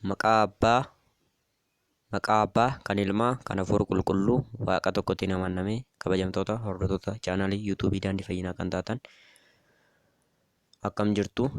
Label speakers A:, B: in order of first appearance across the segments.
A: Maqaa Abbaa, kan Ilmaa, kan Hafuura Qulqulluu, Waaqa tokkotti amanamee kabajamtoota hordoftoota chaanaalii yuutuubii Daandii Fayyinaa kan taatan akkam jirtu.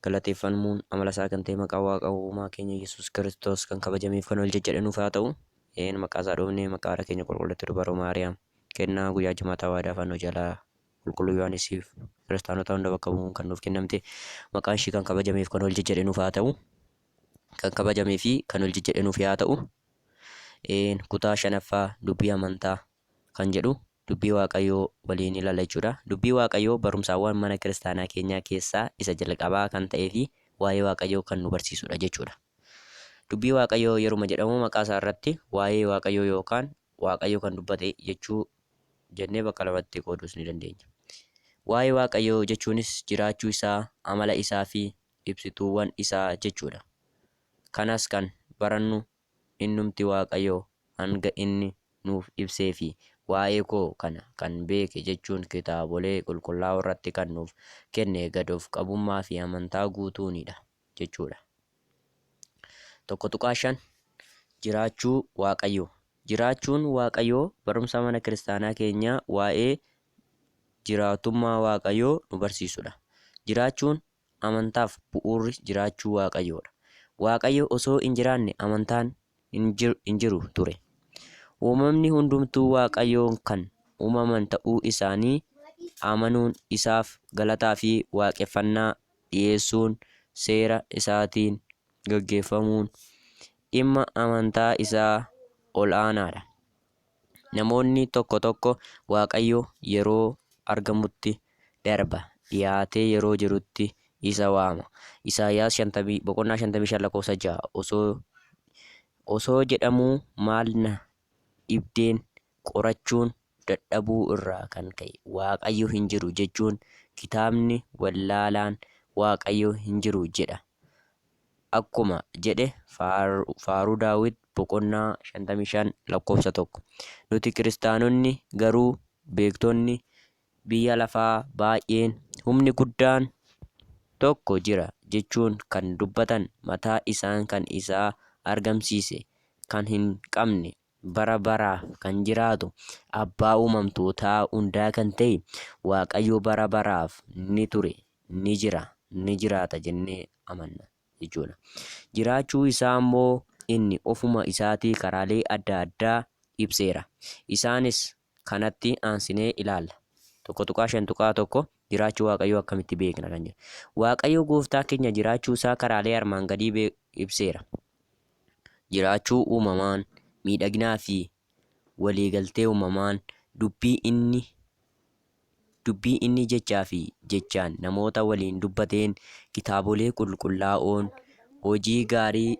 A: Galateeffamuun amala isaa kan ta'e maqaa Waaqa uumaa keenya Yesuus Kiristoos kan kabajameef kan ol jajjadhanuuf haa ta'u. Maqaa isaa dhoofnee maqaa haadha keenya qulqulleetti dubaroo Maariyaam kennaa guyyaa jimaataa waadaa fannoo jalaa qulqulluu Yohaannisiif kiristaanota hunda bakka bu'uun kan nuuf kennamte maqaan ishii kan kabajameef kan ol jajjadhanuuf haa ta'u. Kan kabajamee fi kan ol jajjadhanuuf haa ta'u. Kutaa shanaffaa dubbii amantaa kan jedhu dubbii Waaqayyoo waliin ilaalla jechuudha. Dubbii Waaqayyoo barumsaawwan mana kiristaanaa keenyaa keessaa isa jalqabaa kan ta'ee fi waa'ee Waaqayyoo kan nu barsiisudha jechuudha. Dubbii Waaqayyoo yeruma jedhamu maqaa isaa irratti waa'ee Waaqayyoo yookaan Waaqayyoo kan dubbate jechuu jennee bakka lamatti qooduus ni dandeenya. Waa'ee Waaqayyoo jechuunis jiraachuu isaa, amala isaa fi ibsituuwwan isaa jechuudha. Kanas kan barannu innumti Waaqayyoo hanga inni nuuf ibsee fi waa'ee koo kana kan beeke jechuun kitaabolee qulqullaa'oo irratti kan nuuf kenne gad of qabummaa fi amantaa guutuunidha jechuudha. 1:5 Jiraachuu Waaqayyoo. Jiraachuun Waaqayyoo barumsa mana kiristaanaa keenyaa waa'ee jiraatummaa Waaqayyoo nu barsiisudha. Jiraachuun amantaaf bu'uurri jiraachuu Waaqayyoodha. Waaqayyo osoo hin jiraanne amantaan hin jiru ture. Uumamni hundumtuu Waaqayyoon kan uumaman ta'uu isaanii amanuun, isaaf galataa fi waaqeffannaa dhiyeessuun, seera isaatiin gaggeeffamuun dhimma amantaa isaa ol aanaadha. Namoonni tokko tokko Waaqayyo yeroo argamutti darba dhiyaatee yeroo jirutti isa waama. Isaayyaas 55:6 osoo jedhamuu maal na dhibdeen qorachuun dadhabuu irraa kan ka'e Waaqayyo hin jiru jechuun kitaabni wallaalaan Waaqayyo hin jiru jedha. Akkuma jedhe faaruu Daawit 55:1. Nuti kiristaanonni garuu beektonni biyya lafaa baay'een humni guddaan tokko jira jechuun kan dubbatan mataa isaan kan isaa argamsiise kan hin qabne bara baraaf kan jiraatu abbaa uumamtootaa hundaa kan ta'e Waaqayyo bara baraaf ni ture, ni jira, ni jiraata jennee amanna jechuudha. Jiraachuu isaa immoo inni ofuma isaatii karaalee adda addaa ibseera. Isaanis kanatti aansinee ilaalla. 1:5 Jiraachuu Waaqayyoo akkamitti beekna kan jedhu. Waaqayyo gooftaa keenya jiraachuu isaa karaalee armaan gadii ibseera. Jiraachuu uumamaan, miidhaginaa fi waliigaltee uumamaan, dubbii inni jechaa fi jechaan namoota waliin dubbateen, kitaabolee qulqullaa'oon, hojii gaarii,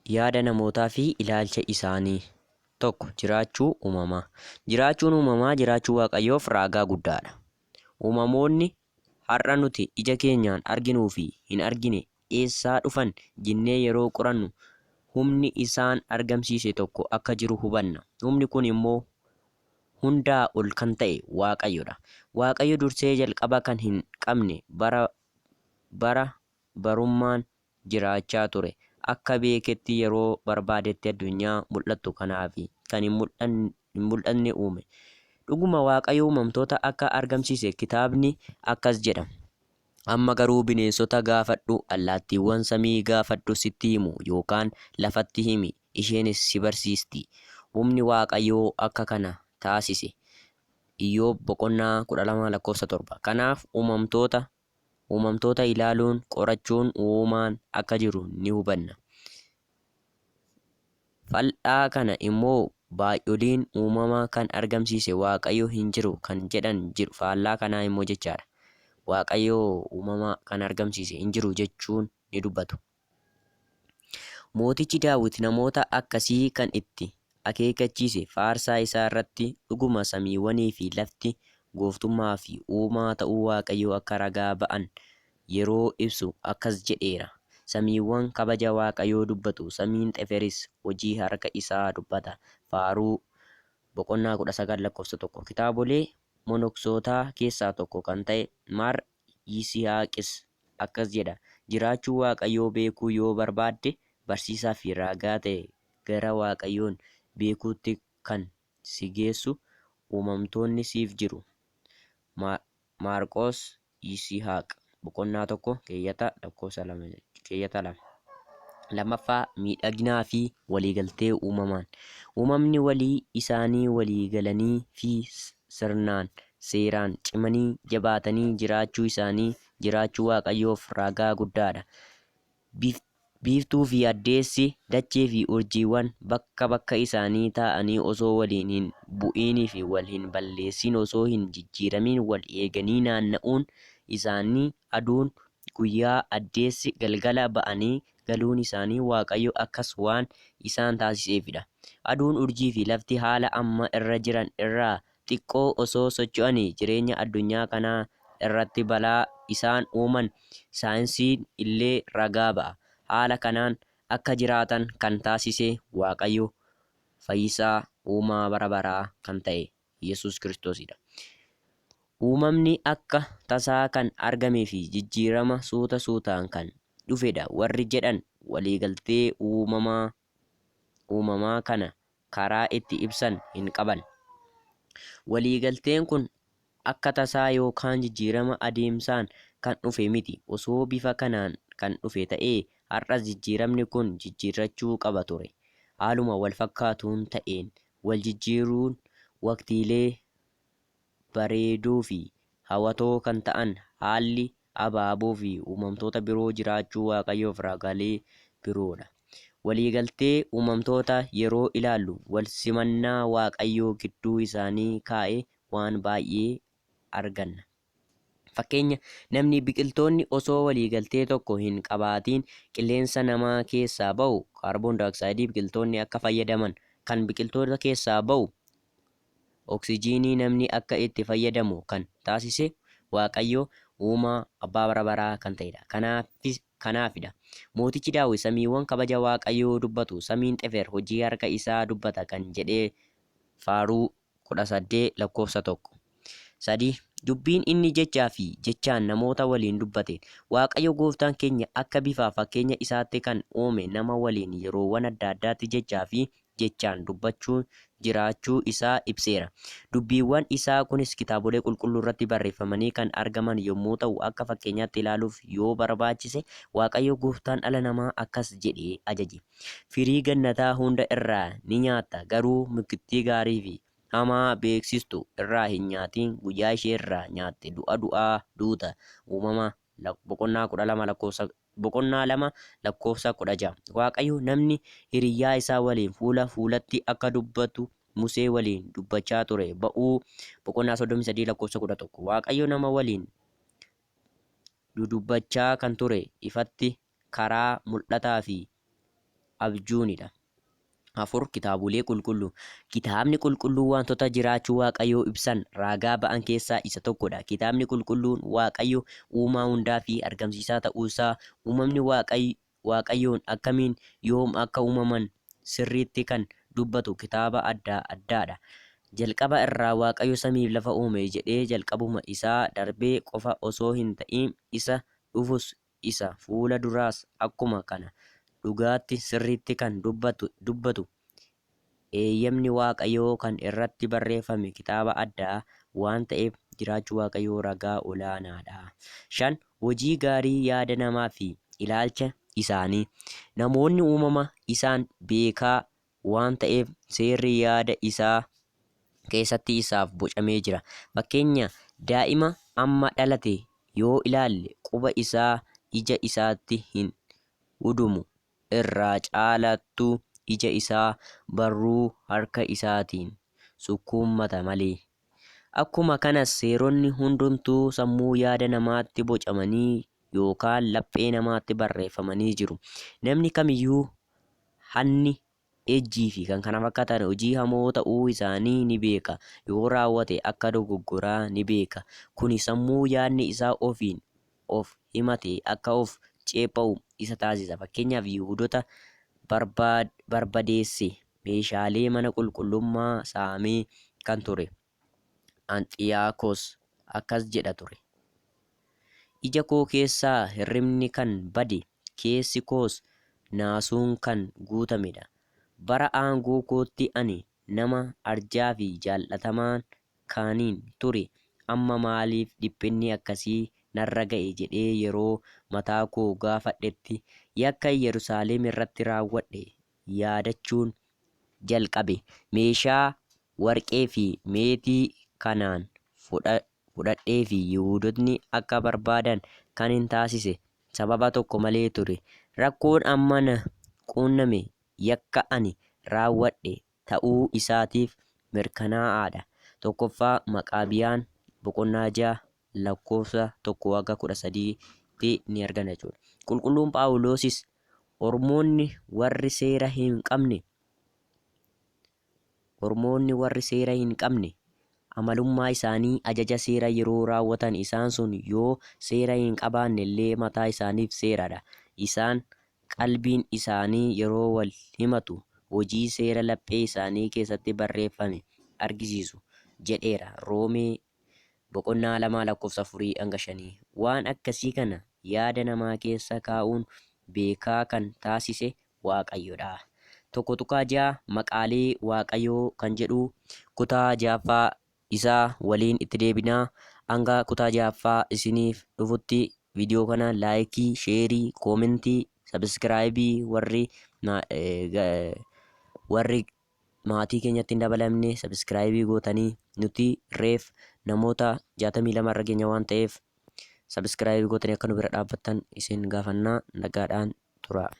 A: yaada namootaa fi ilaalcha isaanii. 1. Jiraachuu uumamaa. Jiraachuun uumamaa jiraachuu Waaqayyoof raagaa guddaadha. Uumamoonni har'a nuti ija keenyaan arginuu fi hin argine eessaa dhufan jennee yeroo qorannu humni isaan argamsiise tokko akka jiru hubanna. Humni kun immoo hundaa ol kan ta'e Waaqayyodha. Waaqayyo dursee jalqaba kan hin qabne barummaan jiraachaa ture. Akka beeketti yeroo barbaadetti addunyaa mul'attu kanaaf kan hin mul'anne uume. Dhuguma Waaqayyo uumamtoota akka argamsiise kitaabni akkas jedha. Amma garuu bineensota gaafadhu, allaattiiwwan samii gaafadhu sitti himu yookaan lafatti himi, isheenis si barsiisti. Humni Waaqayyoo akka kana taasise. Iyyoob 12:7. Kanaaf uumamtoota ilaaluun, qorachuun uumaan akka jiru ni hubanna. Fal'aa kana immoo baay'ooliin uumamaa kan argamsiise Waaqayyo hin jiru kan jedhan jiru. Faallaa kanaa immoo jechaadha. Waaqayyo uumamaa kan argamsiise hin jiru jechuun ni dubbatu. Mootichi Daawit namoota akkasii kan itti akeekkachiise faarsaa isaa irratti dhuguma samiiwwanii fi lafti gooftummaa fi uumaa ta'uu Waaqayyoo akka ragaa ba'an yeroo ibsu akkas jedheera. Samiiwwan kabaja Waaqayyoo dubbatu, samiin xeferis hojii harka isaa dubbata. Faaruu 19:1. Kitaabolee monoksootaa keessaa tokko kan ta'e Mar Yisihaaqis akkas jedha. Jiraachuu Waaqayyoo beekuu yoo barbaadde barsiisaa fi ragaa ta'e gara Waaqayyoon beekuutti kan si geessu uumamtoonni siif jiru. Maarqos Yisihaaq boqonnaa 1 keeyyata 2. Lammaffaa miidhaginaa fi waliigaltee uumamaan. Uumamni walii isaanii walii galanii fi sirnaan seeraan cimanii jabaatanii jiraachuu isaanii jiraachuu Waaqayyoof ragaa guddaadha. Biiftuu fi addeessi, dachee fi urjiiwwan bakka isaanii taa'anii osoo waliin hin bu'inii fi wal hin balleessin osoo hin jijjiiramin wal eeganii naanna'uun isaanii, aduun guyyaa, addeessi galgala ba'anii galuun isaanii Waaqayyo akkas waan isaan taasiseefidha. Aduun, urjii fi lafti haala amma irra jiran irraa xiqqoo osoo socho'anii jireenya addunyaa kanaa irratti balaa isaan uuman saayinsiin illee ragaa ba'a. Haala kanaan akka jiraatan kan taasise Waaqayyo Fayyisaa uumaa bara baraa kan ta'e Yesuus Kiristoosidha. Uumamni akka tasaa kan argamee fi jijjiirama suuta suutaan kan dhufedha warri jedhan waliigaltee uumamaa kana karaa itti ibsan hin qaban. Waliigalteen kun akka tasaa yookaan jijjiirama adeemsaan kan dhufe miti. Osoo bifa kanaan kan dhufe ta'ee har'as jijjiiramni kun jijjiirrachuu qaba ture. Haaluma wal fakkaatuun ta'een wal jijjiiruun waqtiilee bareedoo fi hawwatoo kan ta'an haalli abaaboo fi uumamtoota biroo jiraachuu Waaqayyoof ragaalee biroodha. Waliigaltee uumamtoota yeroo ilaallu wal simannaa Waaqayyoo gidduu isaanii kaa'e waan baay'ee arganna. Fakkeenya namni biqiltoonni osoo waliigaltee tokko hin qabaatiin qilleensa namaa keessaa ba'u kaarboon daayooksaayidii biqiltoonni akka fayyadaman, kan biqiltoota keessaa ba'u oksijiinii namni akka itti fayyadamu kan taasise Waaqayyo uumaa abbaa bara baraa kan ta'edha. Kanaafidha mootichi Daawit samiiwwan kabaja Waaqayyoo dubbatu, samiin Xefer hojii harka isaa dubbata kan jedhee Faaruu 18:1. Dubbiin inni jechaa fi jechaan namoota waliin dubbate. Waaqayyo Gooftaan keenya akka bifa fakkeenya isaatti kan uume nama waliin yeroowwan adda addaatti jechaa fi jechaan dubbachuu jiraachuu isaa ibseera. Dubbiiwwan isaa kunis kitaabolee qulqulluu irratti barreeffamanii kan argaman yommuu ta'u, akka fakkeenyaatti ilaaluuf yoo barbaachise Waaqayyo Gooftaan dhala namaa akkas jedhee ajaje. Firii gannataa hunda irraa ni nyaatta, garuu mukittii gaarii fi hamaa beeksistu irraa hin nyaatiin. Guyyaa ishee irraa nyaatte du'aa duuta. Uumama boqonnaa 2:16. Waaqayyo namni hiriyyaa isaa waliin fuula fuulatti akka dubbatu Musee waliin dubbachaa ture. Ba'uu boqonnaa 33:11. Waaqayyo nama waliin dudubbachaa kan ture ifatti karaa mul'ataa fi abjuunidha. 4. Kitaabolee qulqulluu. Kitaabni qulqulluu wantoota jiraachuu Waaqayyoo ibsan ragaa ba'an keessaa isa tokkodha. Kitaabni qulqulluun Waaqayyo uumaa hundaa fi argamsiisaa ta'uusaa, uumamni Waaqayyoon akkamiin yoom akka uumaman sirriitti kan dubbatu kitaaba adda addaadha. Jalqaba irraa Waaqayyo samiif lafa uume jedhee jalqabuma isaa darbee qofa osoo hin ta'in isa dhufus isa fuula duraas akkuma kana dhugaatti sirriitti kan dubbatu eeyyamni Waaqayyoo kan irratti barreeffame kitaaba addaa waan ta'eef jiraachuu Waaqayyoo ragaa olaanaadha. 5. Hojii gaarii yaada namaa fi ilaalcha isaanii. Namoonni uumama isaan beekaa waan ta'eef seerri yaada isaa keessatti isaaf bocamee jira. Fakkeenya daa'ima amma dhalate yoo ilaalle quba isaa ija isaatti hin udumu. Irraa caalattuu ija isaa barruu harka isaatiin sukkuummata malee. Akkuma kanas seeronni hundumtuu sammuu yaada namaatti bocamanii yookaan laphee namaatti barreeffamanii jiru. Namni kamiyyuu hanni, ejjii fi kan kana fakkaatan hojii hamoo ta'uu isaanii ni beeka. Yoo raawwate akka dogoggoraa ni beeka. Kuni sammuu yaadni isaa ofiin of himate akka of ceepha'u isa taasisa. Fakkeenyaaf Yihuudoota barbadeesse, meeshaalee mana qulqullummaa saamee kan ture Anxiyaakos akkas jedha ture. ija koo keessaa hirribni kan bade, keessi koos naasuun kan guutamedha. Bara aangoo kootti ani nama arjaa fi jaallatamaan kaaniin ture. Amma maaliif dhiphinni akkasii narra ga'e jedhee yeroo mataa koo gaafadhetti yakka Yerusaalem irratti raawwadhe yaadachuun jalqabe. Meeshaa warqee fi meetii kanaan fudhadhee fi Yihuudootni akka barbaadan kanin taasise sababa tokko malee ture. Rakkoon amma na quunname yakka ani raawwadhe ta'uu isaatiif mirkanaa'aadha. Tokkoffaa Maqaabiyaan boqonnaa 6 lakkoofsa 1-13 ni argana jechuudha. Qulqulluun Phaawulosis Ormoonni warri seera hin qabne amalummaa isaanii ajaja seera yeroo raawwatan isaan sun yoo seera hin qabaanne illee mataa isaaniif seeradha. Isaan qalbiin isaanii yeroo wal himatu hojii seera laphee isaanii keessatti barreeffame argisiisu jedheera. Roomee boqonnaa 2:4-5. Waan akkasii kana yaada namaa keessa kaa'uun beekaa kan taasise Waaqayyodha. Tokko tuqaa 6 maqaalee Waaqayyoo kan jedhu kutaa 6ffaa isaa waliin itti deebinaa. Hanga kutaa 6ffaa isiniif dhufutti viidiyoo kana laayikii, sheerii, koomentii, sabskiraayibii warri maatii keenyatti hin dabalamne sabskiraayibii gootanii nuti reef namoota 62 irra geenya waan ta'eef sabskiraayibii gootanii akka nu bira dhaabbattan isin gaafannaa. Nagaadhaan turaa.